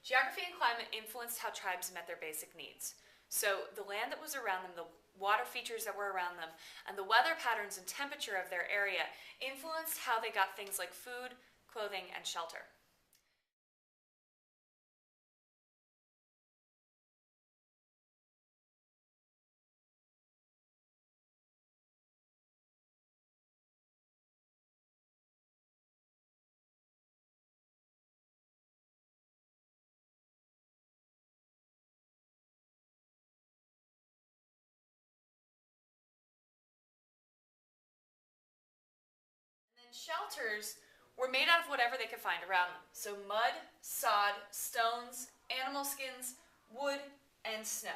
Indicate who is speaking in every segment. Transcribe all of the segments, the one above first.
Speaker 1: Geography and climate influenced how tribes met their basic needs. So the land that was around them, the water features that were around them, and the weather patterns and temperature of their area influenced how they got things like food, clothing, and shelter. And then shelters were made out of whatever they could find around them. So mud, sod, stones, animal skins, wood, and snow.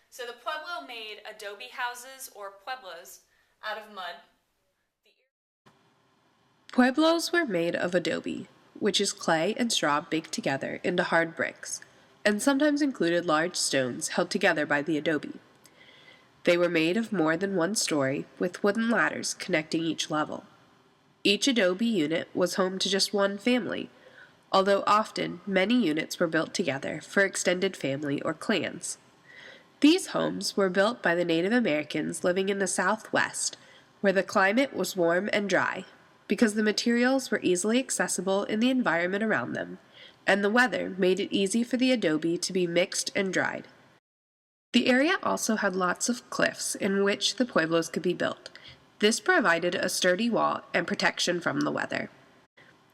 Speaker 1: So the Pueblo made adobe houses or pueblos out of mud.
Speaker 2: Pueblos were made of adobe, which is clay and straw baked together into hard bricks, and sometimes included large stones held together by the adobe. They were made of more than one story, with wooden ladders connecting each level. Each adobe unit was home to just one family, although often many units were built together for extended family or clans. These homes were built by the Native Americans living in the Southwest, where the climate was warm and dry, because the materials were easily accessible in the environment around them, and the weather made it easy for the adobe to be mixed and dried. The area also had lots of cliffs in which the pueblos could be built. This provided a sturdy wall and protection from the weather.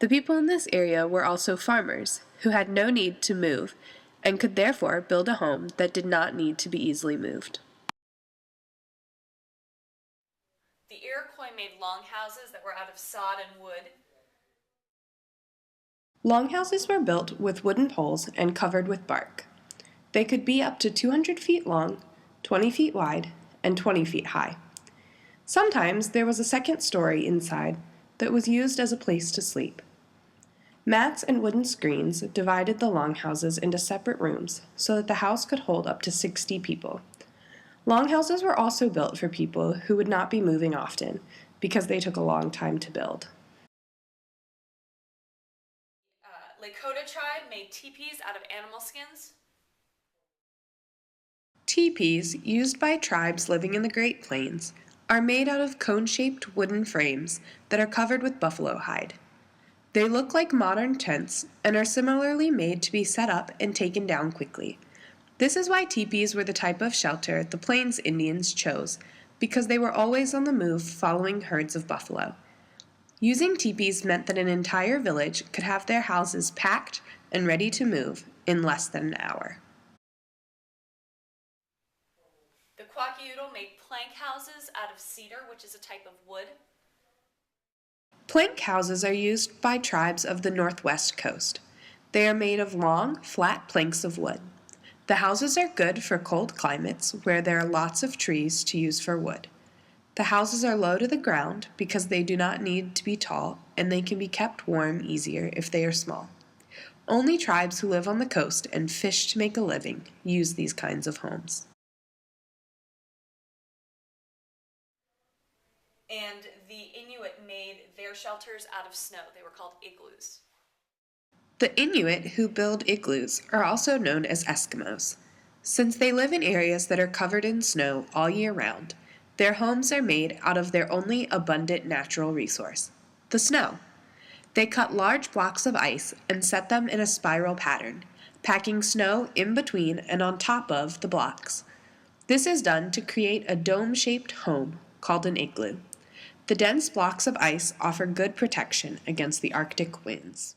Speaker 2: The people in this area were also farmers, who had no need to move, and could therefore build a home that did not need to be easily moved.
Speaker 1: The Iroquois made longhouses that were out of sod and wood.
Speaker 2: Longhouses were built with wooden poles and covered with bark. They could be up to 200 feet long, 20 feet wide, and 20 feet high. Sometimes there was a second story inside that was used as a place to sleep. Mats and wooden screens divided the longhouses into separate rooms so that the house could hold up to 60 people. Longhouses were also built for people who would not be moving often because they took a long time to build.
Speaker 1: Lakota tribe made teepees out of animal skins.
Speaker 2: Teepees, used by tribes living in the Great Plains, are made out of cone-shaped wooden frames that are covered with buffalo hide. They look like modern tents and are similarly made to be set up and taken down quickly. This is why teepees were the type of shelter the Plains Indians chose, because they were always on the move following herds of buffalo. Using teepees meant that an entire village could have their houses packed and ready to move in less than an hour.
Speaker 1: The Kwakiutl made plank houses out of cedar, which is a type of wood.
Speaker 2: Plank houses are used by tribes of the northwest coast. They are made of long, flat planks of wood. The houses are good for cold climates where there are lots of trees to use for wood. The houses are low to the ground because they do not need to be tall, and they can be kept warm easier if they are small. Only tribes who live on the coast and fish to make a living use these kinds of homes.
Speaker 1: And the Inuit made their shelters out of snow. They were called igloos.
Speaker 2: The Inuit who build igloos are also known as Eskimos. Since they live in areas that are covered in snow all year round, their homes are made out of their only abundant natural resource, the snow. They cut large blocks of ice and set them in a spiral pattern, packing snow in between and on top of the blocks. This is done to create a dome-shaped home called an igloo. The dense blocks of ice offer good protection against the Arctic winds.